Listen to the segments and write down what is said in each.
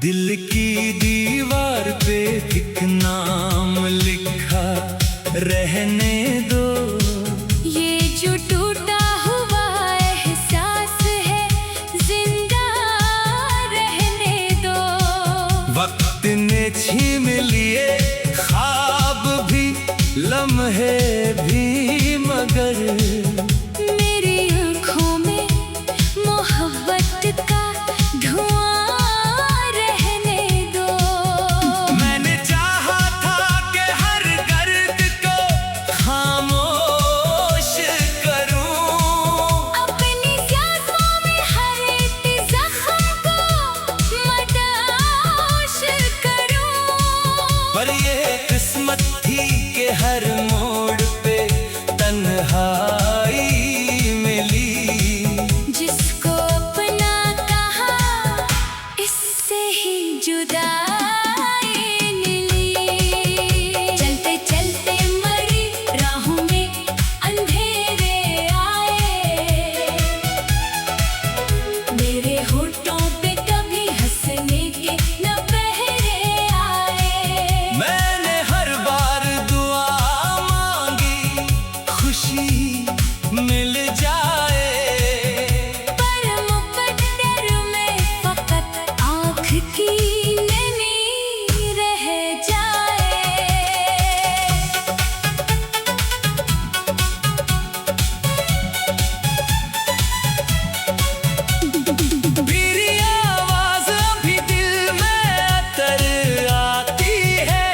दिल की दीवार पे एक नाम लिखा रहने दो। ये जो टूटा हुआ एहसास है जिंदा रहने दो। वक्त ने छीन लिए ख्वाब भी लम्हे भी, मगर मेरी आँखों में मोहब्बत का धुआं रहने दो। मैंने चाहा था कि हर दर्द को खामोश करूं, अपनी सांसों में हर एक जख्म को मदहोश करूं। पर ये किस्मत थी कि हर मोड़ पे तन्हाई मिली। जिसको अपना कहा इससे ही जुदाई मिली। चलते चलते मरी राहों में अंधेरे आए। मेरे होठों पे कभी हंसने के न पहरे आए। मैंने हर बार दुआ मांगी खुशी मिल जाए, पर मुकद्दर में फकत आँख की नमी रह जाए। मेरी आवाज भी दिल में अतर आती है।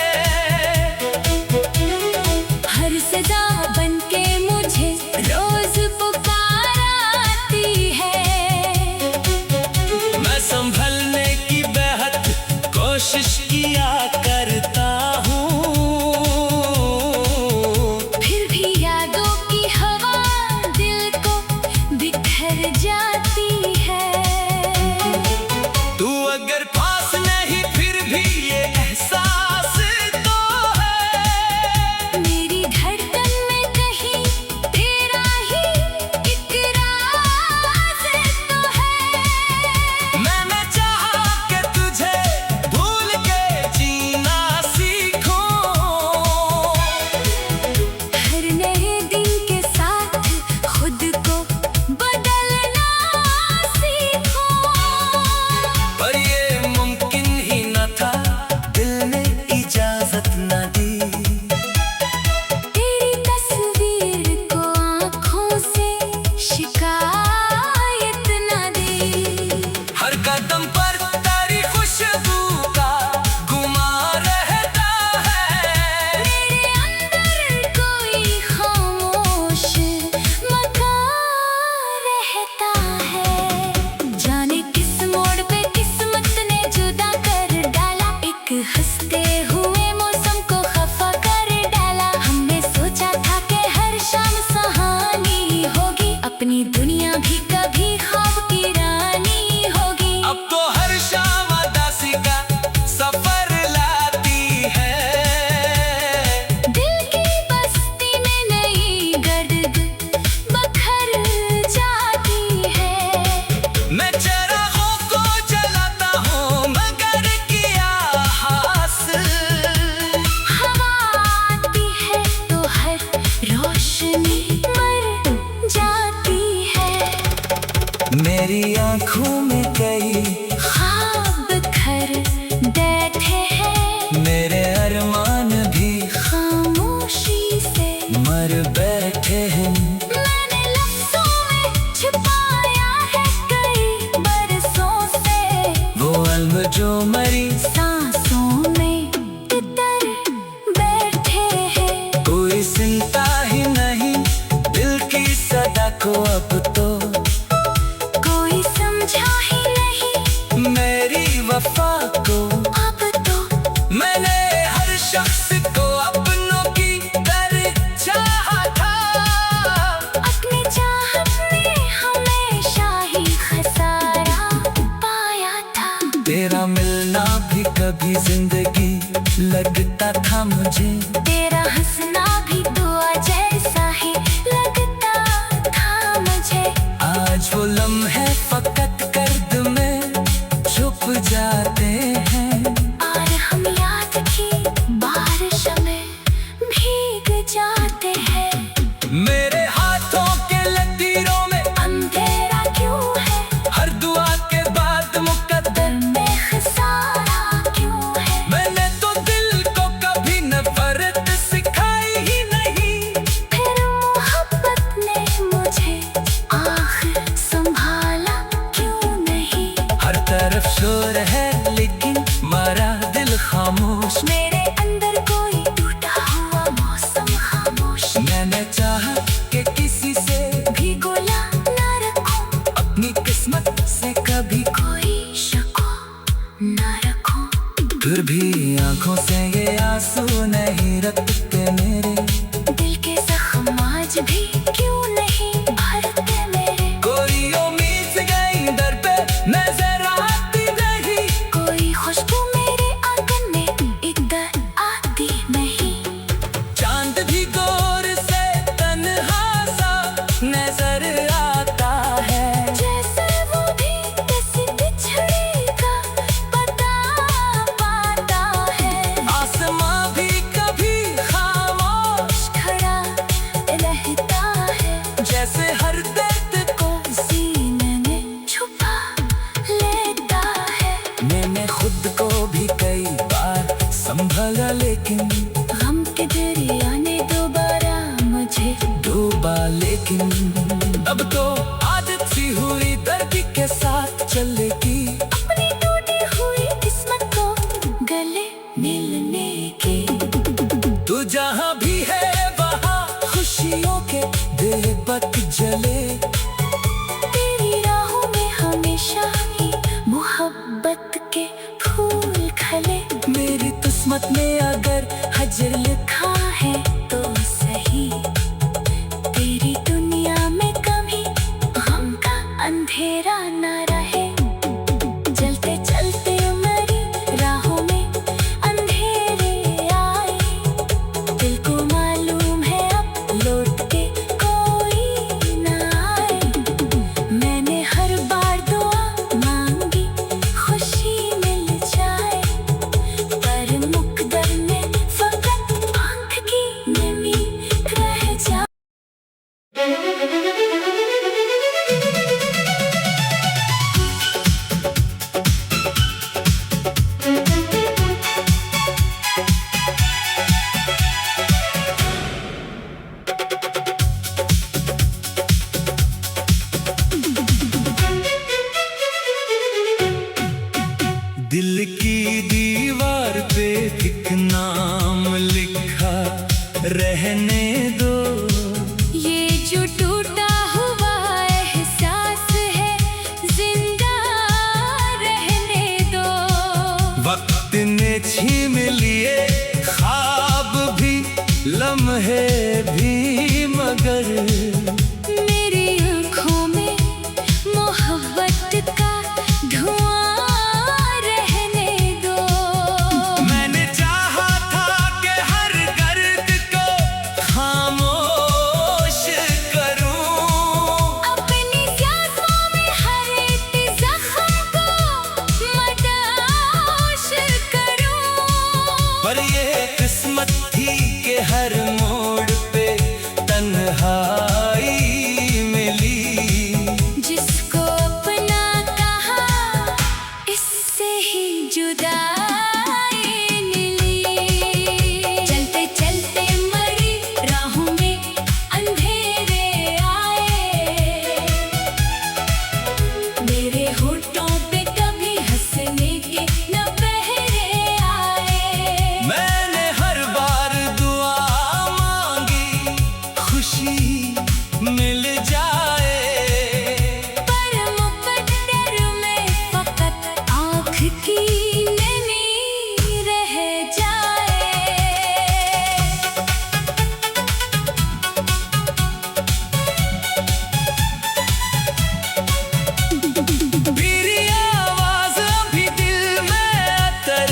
हर सदा बनके मुझे रोज पुकाराती है। मैं संभलने की बेहद कोशिश किया करता हूँ, फिर भी यादों की हवा दिल को बिखर जाती है। तू अगर पास नहीं फिर भी ये एहसास तो है। मेरी धड़कन में कहीं तेरा ही एक राज तो है। मैंने चाहा कि तुझे भूल के जीना सीखूं, हर नए दिन के साथ खुद को बदलना सीखो। पर ये मुमकिन ही न था, दिल ने इजाजत न दी। तेरी तस्वीर को आँखों से शिकायत न दी। हर कदम पर तेरी खुशबू का गुमा रहता है। मेरे अंदर कोई खामोश मकान रहता है। जाने किस मोड़ पे किस्मत ने जुदा कर डाला। एक हंसते हुए मौसम को खफा कर डाला। हमने सोचा था कि हर शाम सुहानी होगी। अपनी दुनिया भी कभी ख्वाब की रानी होगी। अब तो हर शाम उदासी का सफर लाती है। दिल की बस्ती में नई गर्द बखर जाती है। मैं चरागों को जलाता हूँ मगर किया हासिल। हवा आती है तो हर रोशनी मर जाती है। मेरी आंखों में कई ख्वाब घर बैठे हैं। मेरे अरमान भी खामोशी से मर बैठे हैं। मैंने लफ्ज़ों में छुपाया है कई बरसों से। वो अलम जो मरी सांसों में तितर बैठे हैं। कोई सुनता ही नहीं दिल की सदा को, अब तो कोई समझा ही नहीं मेरी वफा को। अब तो मैंने हर शख्स को अपनों की तरह चाहा था। अपने जिंदगी लगता था मुझे। तेरा हंसना भी दुआ जैसा ही लगता था मुझे। आज वो लम्हे फकत कर्द में छुप जाते हैं, और हम याद की बारिश में भीग जाते हैं। मेरे हाथों के लकीरों में अंधेरा क्यों है, हर दुआ के बाद मुकद्दर में खसारा क्यों है। मैंने तो दिल को कभी नफरत सिखाई ही नहीं, फिर मोहब्बत ने मुझे आखिर संभाला क्यों नहीं। हर तरफ शोर है लेकिन मारा दिल खामोश। मेरे अंदर कोई टूटा हुआ मौसम खामोश। मैंने चाहा कि किसी से भी गोला ना रखूं, अपनी किस्मत से कभी कोई शको ना रखूं। फिर भी आंखों से ये आंसू नहीं रखते मेरे। दिल के जख्म आज भी क्यों नहीं भरते मेरे। कोई उम्मीद गई दर पे नजर आती नहीं, कोई खुशबू मेरे आंगन में इधर आती नहीं। चांद भी गौर से तन्हा सा नजर आता है। जैसे वो भी किसी बिछड़े का पता पाता है। आसमां भी कभी खामोश खड़ा रहता है, जैसे हर दर्द को सीने में छुपा लेता है। मैंने खुद को भी कई बार संभाला लेकिन गम के दरिया ने दोबारा मुझे डूबा। लेकिन अब तो आदत सी हुई दर्द के साथ चलने की, अपनी टूटी हुई किस्मत को गले मिलने की। तू जहाँ भी है वहाँ खुशियों के बेबक जले। तेरी राहों में हमेशा ही मोहब्बत के फूल खिले। मेरी किस्मत में अगर हजर लिखा है तो सही, तेरी दुनिया में कभी गम का अंधेरा न रहे। चलते चलते मेरी राहों में अंधेरे आए, दिल को मालूम है अब लौट के कोई न आए। मैंने हर बार दुआ मांगी खुशी मिल जाए, पर मुकद्दर में फकत आंख की नमी रह जाए। दिल की दीवार पे एक नाम लिखा रहने दो। ये जो टूटा हुआ एहसास है जिंदा रहने दो। वक्त ने छीन लिए ख्वाब भी लम्हे भी, मगर मेरी आँखों में मोहब्बत का धुआं रहने दो। मैंने चाहा था कि हर गर्द को खामोश करूं, अपनी सांसों में हर एक जख्म को मदहोश करूं। पर ये किस्मत थी कि हर मोड़ पे तन्हाई मिली। जिसको अपना कहा इससे ही जुदाई मिली। चलते चलते मरी राहों में अंधेरे आए, मेरे होठों पे कभी हंसने के न पहरे आए। मैंने हर बार दुआ मांगी खुशी मिल जाए, पर मुकद्दर में फकत आँख की नमी रह जाए। मेरी आवाज भी दिल में अतर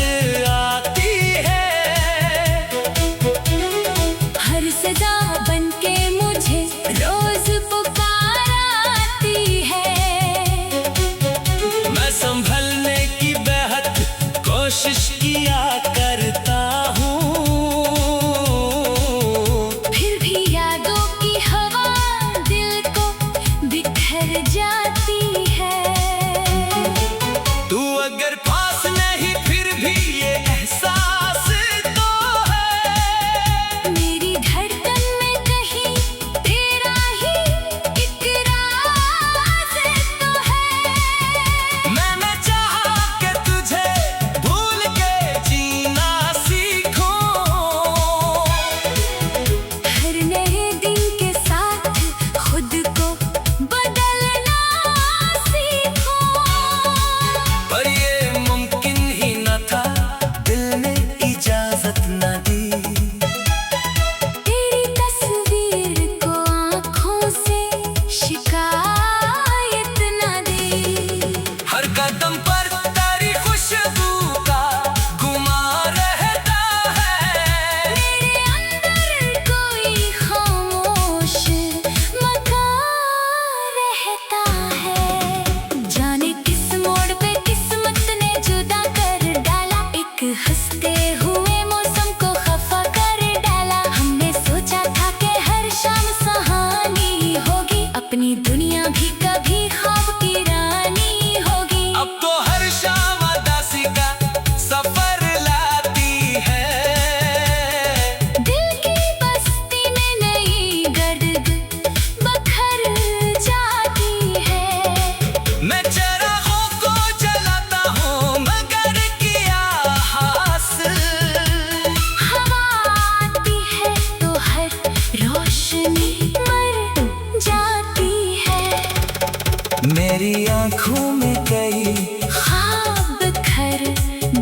मेरी आंखों में कई ख्वाब घर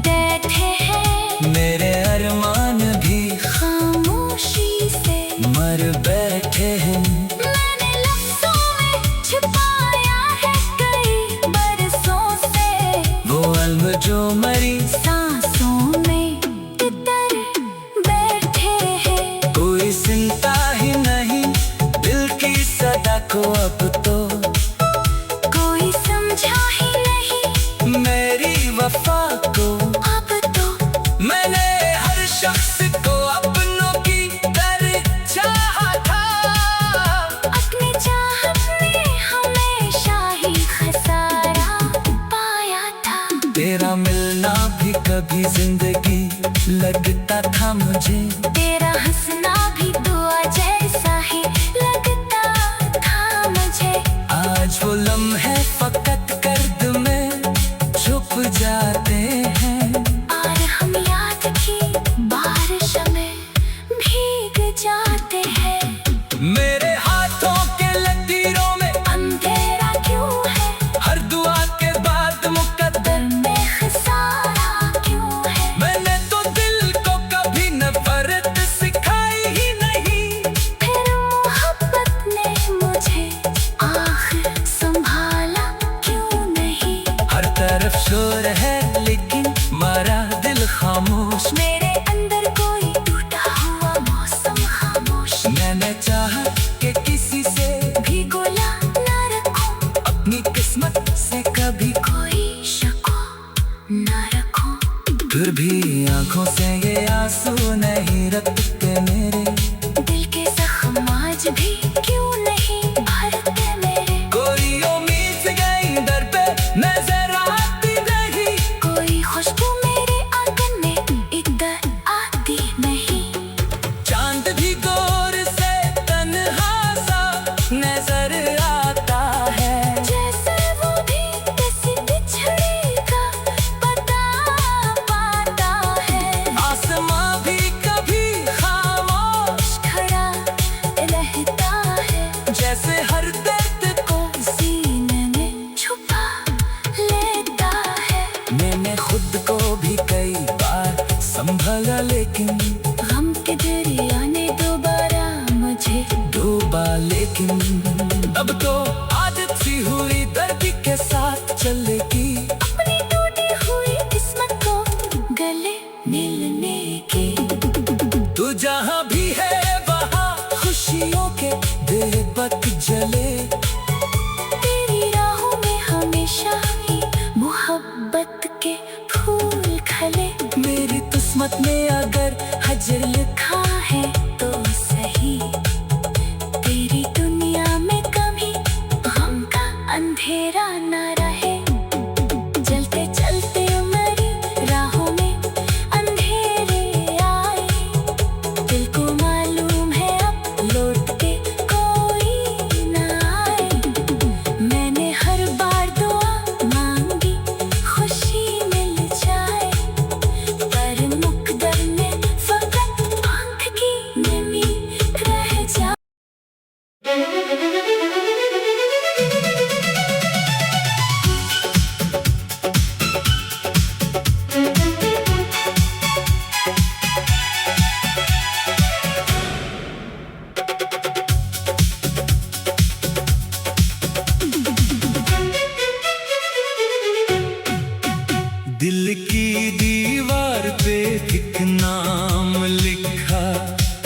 बैठे हैं, मेरे अरमान भी खामोशी से मर बैठे हैं। मैंने लफ्ज़ों में छुपाया है कई बरसों से, वो अलम जो मरी सांसों में तितर बैठे हैं। कोई सुनता ही नहीं दिल की सदा को, अब तो कोई समझा ही नहीं मेरी वफा को। अब तो मैंने हर शख्स को अपनों की तरह चाहा था, अपनी चाहत में हमेशा ही खसारा पाया था। तेरा मिलना भी कभी जिंदगी लगता था मुझे, तेरा हंसना भी दुआ जैसा ही लगता था मुझे। आज वो लम्हे फकत कर्द में छुप जाते हैं, और हम याद की बारिश में भीग जाते हैं। मेरे हाथों के लकीरों में अंधेरा क्यों है, हर दुआ के बाद मुकद्दर। दिल में खसारा क्यों है, मैंने तो दिल को कभी नफरत सिखाई ही नहीं, फिर मोहब्बत ने मुझे आखिर संभाला क्यों नहीं। हर तरफ शोर है लेकिन मारा दिल खामोश। मेरे अंदर कोई टूटा हुआ मौसम खामोश, मैंने चाहा कि किसी से भी गोला न रखूं, अपनी किस्मत से कभी, कोई शको न रखूं। फिर भी आंखों से ये आंसू नहीं रखते मेरे, दिल के जख्म आज भी क्यों नहीं भरते मेरे। कोई उम्मीद गई दर पे नजर आती नहीं, कोई खुशबू मेरे आंगन में इधर आती नहीं। चांद भी गौर से तन्हा सा नजर आता है, जैसे वो भी किसी बिछड़े का पता पाता है। आसमां भी कभी खामोश खड़ा रहता है, जैसे हर दर्द को सीने में छुपा लेता है। मैंने खुद को भी कई बार संभाला लेकिन गम के दरिया ने दोबारा मुझे डूबा, लेकिन अब तो आदत सी हुई दर्द के साथ चलने की, अपनी टूटी हुई किस्मत को गले मिलने की। तू जहाँ भी है वहाँ खुशियों के बेबक जले, तेरी राहों में हमेशा ही मोहब्बत के फूल खिले। मेरी किस्मत में अगर हजर लिखा है तो सही, तेरी दुनिया में कभी गम का अंधेरा न रहे। चलते चलते मेरी राहों में अंधेरे आए, दिल को मालूम है अब लौट के कोई न आए। मैंने हर बार दुआ मांगी खुशी मिल जाए, पर मुकद्दर में फकत आँख की नमी रह जाए। दिल की दीवार पे एक नाम लिखा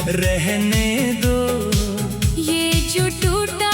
रहने दो, ये जो टूटा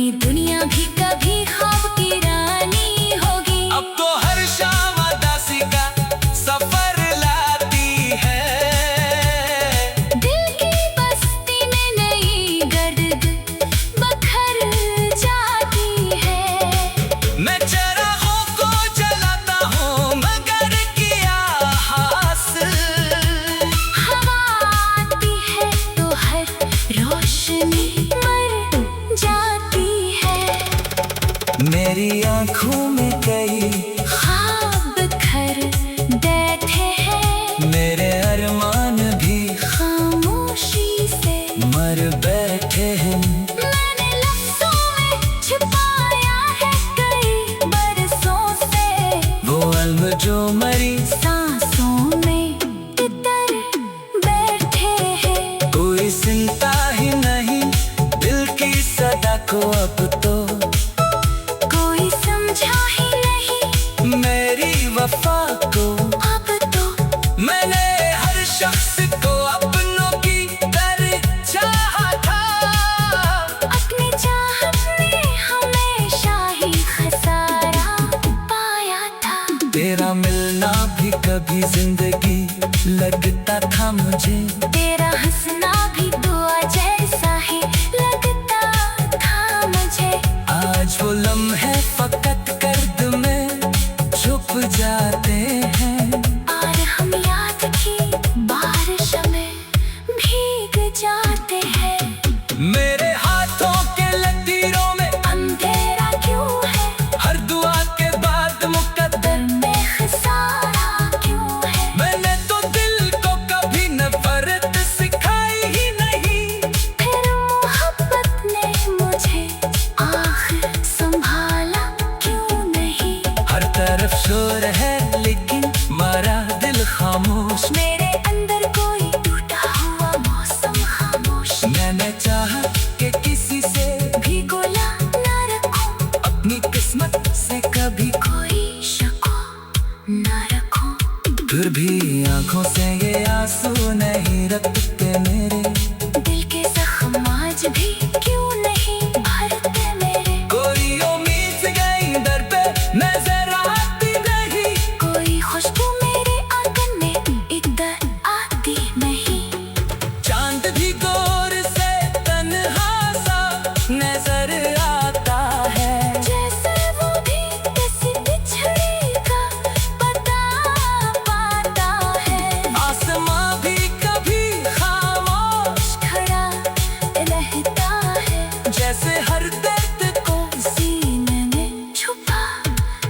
अपनी दुनिया भी कभी ख्वाब की रानी होगी। अब तो हर शाम उदासी का सफर लाती है। दिल की बस्ती में नई गर्द बखर जाती है। मैं चरागों को जलाता हूँ मगर किया हासिल। हवा आती है तो हर रोशनी मर जाती है। मेरी आँखों में कई ख्वाब घर बैठे हैं। मेरे अरमान भी खामोशी से मर बैठे हैं। मैंने लफ्ज़ों में छुपाया है कई बरसों से। वो अलम जो मरी सांसों में तितर बैठे हैं। कोई सुनता ही नहीं दिल की सदा को। अब तो कोई समझा ही नहीं मेरी वफा को। अब तो मैंने हर शख्स को अपनों की तरह चाहा था। अपनी चाहत में हमेशा ही खसारा पाया था। तेरा मिलना भी कभी जिंदगी लगता था मुझे। तेरा हंसना भी दुआ जैसा ही लगता था मुझे। आज वो लम्हे फकत गर्द में छुप जाते हैं। और हम याद की बारिश में भीग जाते हैं। मेरे हाथों के लकीरों में अंधेरा क्यों है? हर दुआ के बाद मुकद्दर। में खसारा क्यों है? मैंने तो दिल को कभी नफरत सिखाई ही नहीं। फिर मोहब्बत ने मुझे आखिर संभाला क्यों नहीं? हर तरफ शोर है लेकिन मारा दिल खामोश। मेरे अंदर कोई टूटा हुआ मौसम खामोश। मैंने चाहा कि किसी से भी गोला ना रखूं, अपनी किस्मत से कभी कोई शको ना रखूं। फिर भी आंखों से ये आंसू नहीं रखते मेरे। दिल के जख्म आज भी क्यों नहीं भरते मेरे? कोई उम्मीद गई दर पे नजर आती नहीं। कोई खुशबू मेरे आंगन में इधर आती नहीं। चांद भी गौर से तन्हा सा नजर आता है। जैसे वो भी किसी बिछड़े का पता पाता है। आसमां भी कभी खामोश खड़ा रहता है। जैसे हर दर्द को सीने में छुपा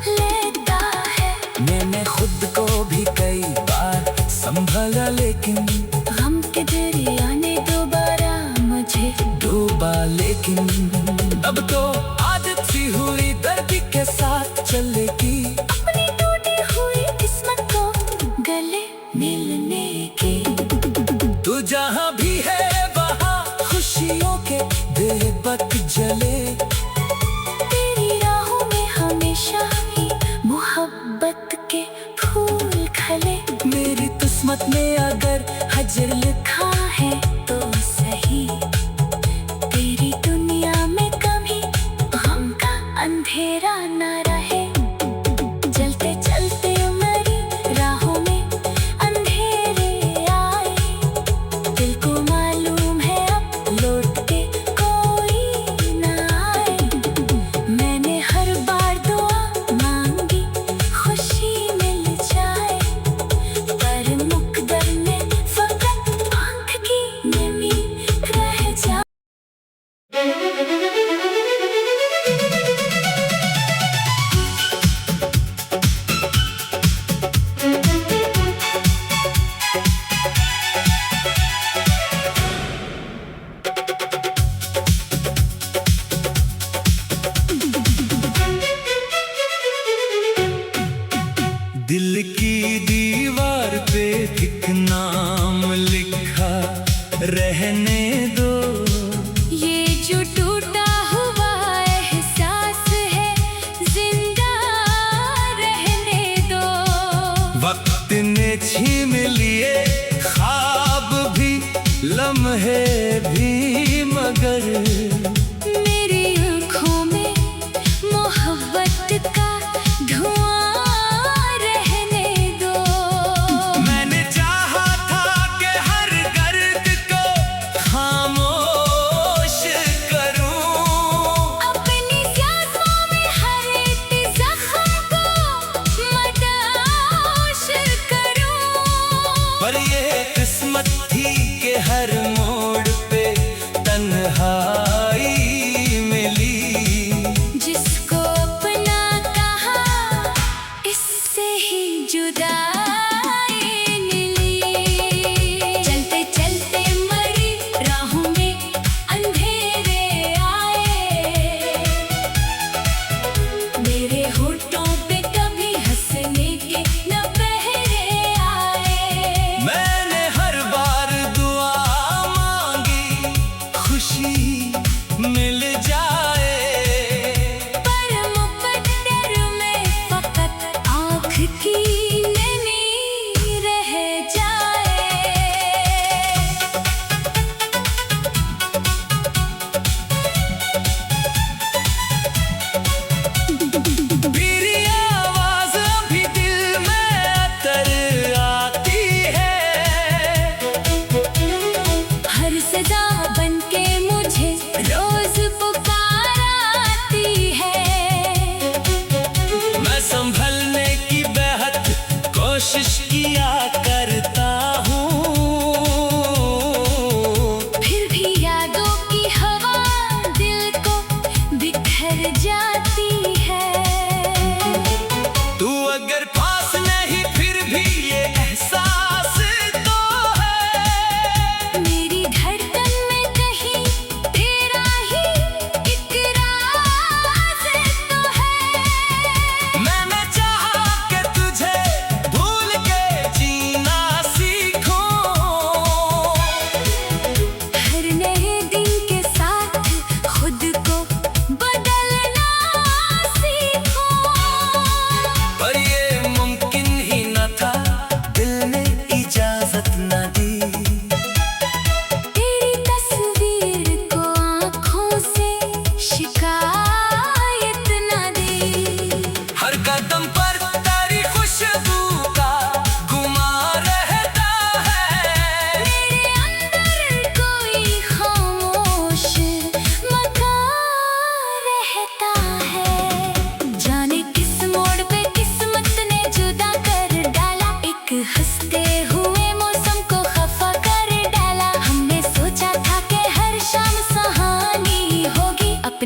लेता है। मैंने खुद को भी कई बार संभाला लेकिन गम के दरिया ने दोबारा मुझे डूबा। लेकिन अब तो आदत सी हुई दर्द के साथ चलने की। अपनी टूटी हुई किस्मत को गले मिलने की। तू जहाँ भी है वहाँ खुशियों के बेबक जले। तेरी राहों में हमेशा ही मोहब्बत के फूल खले। मेरी किस्मत में अगर हजर लिखा है तो सही, तेरी दुनिया में कभी गम का अंधेरा न रहे। चलते चलते उमरी राहों में अंधेरे आए। दिल को मालूम है अब लौट के कोई न आए। मैंने हर बार दुआ मांगी खुशी मिल जाए। पर मुकद्दर में फकत आँख की नमी रह जाए।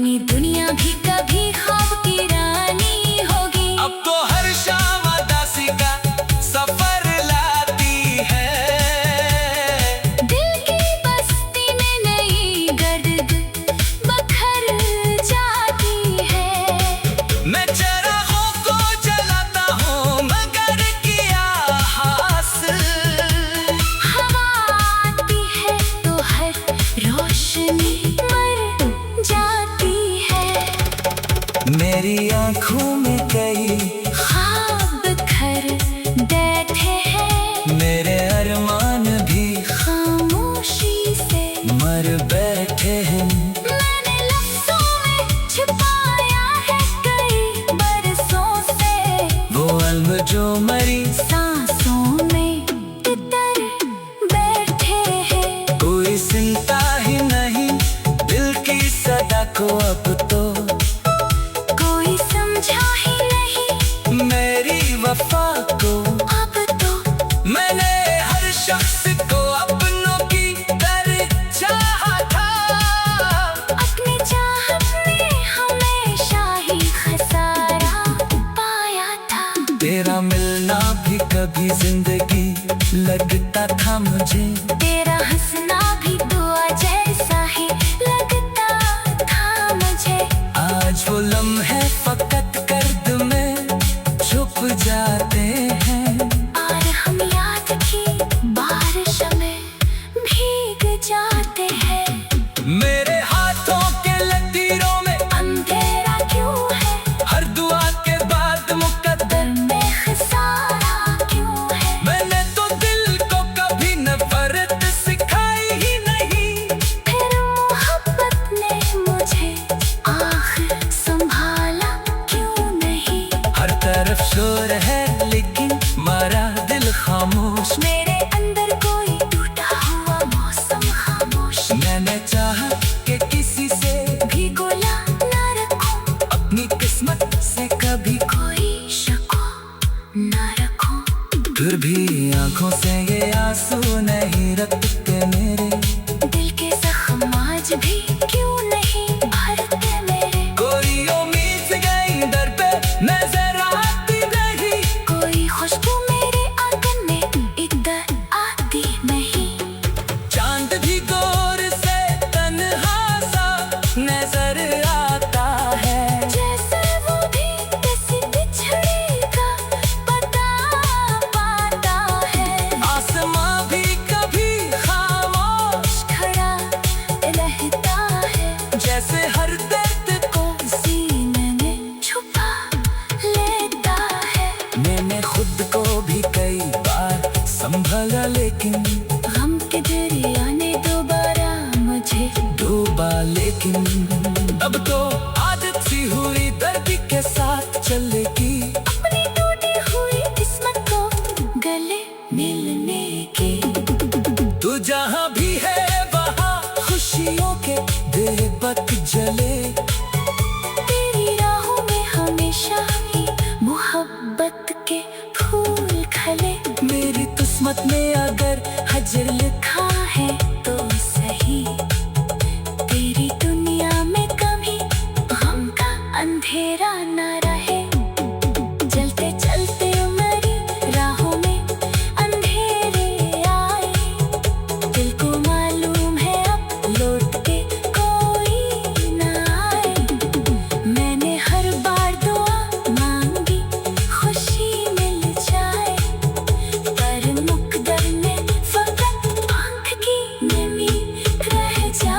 अपनी दुनिया भी कभी ख्वाब की रानी होगी। अब तो हर शाम उदासी का सफर लाती है, दिल की बस्ती में नई गर्द बखर जाती है। मैं चरागों को जलाता हूँ मगर किया हासिल, हवा आती है तो हर रोशनी मर जाती है। मेरी आँखों में कई ख्वाब बिखर बैठे हैं, मेरे अरमान भी खामोशी से मर बैठे हैं। मैंने लफ्ज़ों में छुपाया है कई बरसों से, वो अलम जो मरी सांसों में तितर बैठे हैं। कोई सुनता ही नहीं दिल की सदा को, अब तो कोई समझा ही नहीं मेरी वफा को। अब तो मैंने हर शख्स को अपनों की तरह चाहा था, अपनी चाहत में हमेशा ही खसारा पाया था। तेरा मिलना भी कभी जिंदगी लगता था मुझे, तेरा हंसना भी दुआ जैसा ही लगता था मुझे। आज वो लम्हे फकत गर्द में छुप जाते हैं, और हम याद की बारिश में भीग जाते हैं। मेरे हाथों के लकीरों में अंधेरा क्यों है, हर दुआ के बाद मुकद्दर। दिल में खसारा क्यों है, मैंने तो दिल को कभी नफरत सिखाई ही नहीं, फिर मोहब्बत ने मुझे आखिर संभाला क्यों नहीं। हर तरफ शोर है लेकिन मारा दिल खामोश। मेरे अंदर कोई टूटा हुआ मौसम खामोश, मैंने चाहा कि किसी से भी गोला ना रखूं, अपनी किस्मत से कभी, कोई शको ना रखूं। फिर भी आंखों से ये आंसू नहीं रखते मेरे, दिल के जख्म आज भी क्यों नहीं भरते मेरे। कोई उम्मीद गई दर पे नजर आती नहीं, कोई खुशबू मेरे आंगन में इधर आती नहीं। चांद भी गौर से तन्हा सा नजर आता है, जैसे वो भी किसी बिछड़े का पता पाता है। आसमां भी कभी खामोश खड़ा रहता है, जैसे हर दर्द को सीने में छुपा लेता है। मैंने खुद को भी कई बार संभाला लेकिन गम के दरिया ने दोबारा मुझे डूबा, लेकिन अब तो आदत सी हुई दर्द के साथ चलेगी, अपनी टूटी हुई किस्मत को गले मिलने की। तू जहाँ भी है वहाँ खुशियों के बेबक जले, तेरी राहों में हमेशा ही मोहब्बत के फूल खले। मेरी किस्मत में अगर हजर लिखा है तो सही, तेरी दुनिया में कभी गम का अंधेरा न रहे। चलते चलते मेरी राहों में अंधेरे आए, दिल को मालूम है अब लौट के कोई न आए। मैंने हर बार दुआ मांगी खुशी मिल जाए, पर मुकद्दर ने फकत आँख की नमी रह जाए।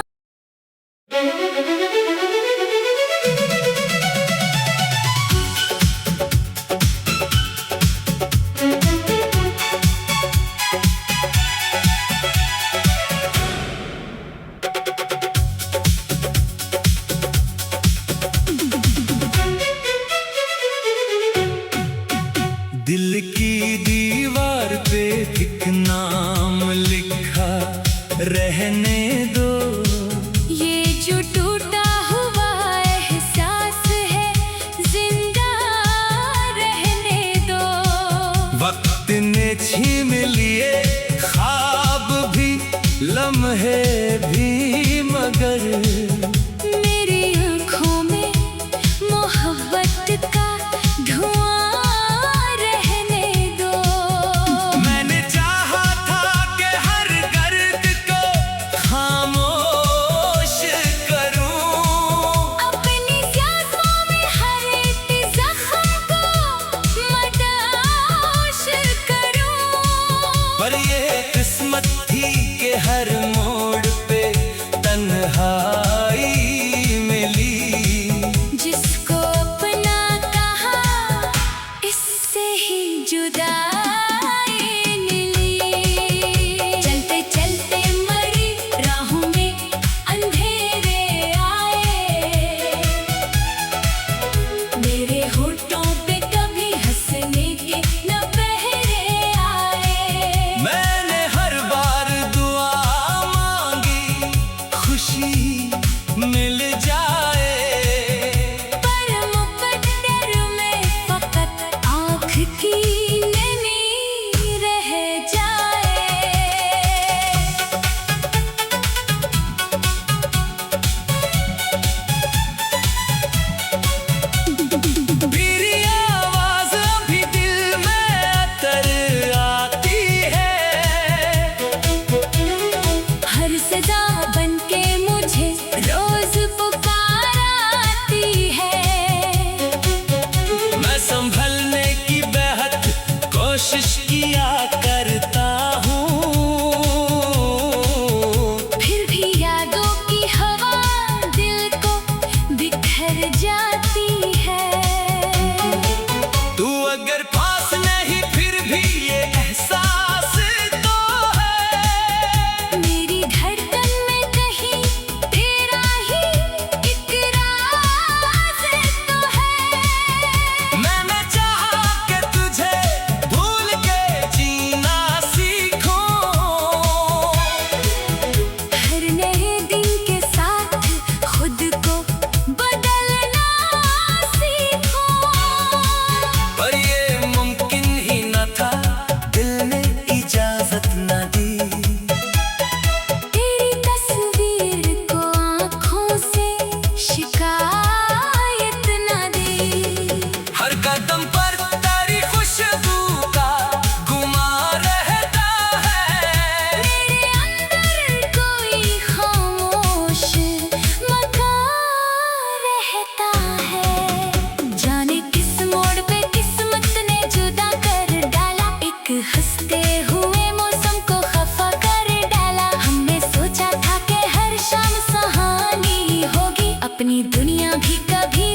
कहता है। जाने किस मोड़ पे किस्मत ने जुदा कर डाला, एक हंसते हुए मौसम को खफा कर डाला। हमने सोचा था कि हर शाम सुहानी होगी, अपनी दुनिया भी कभी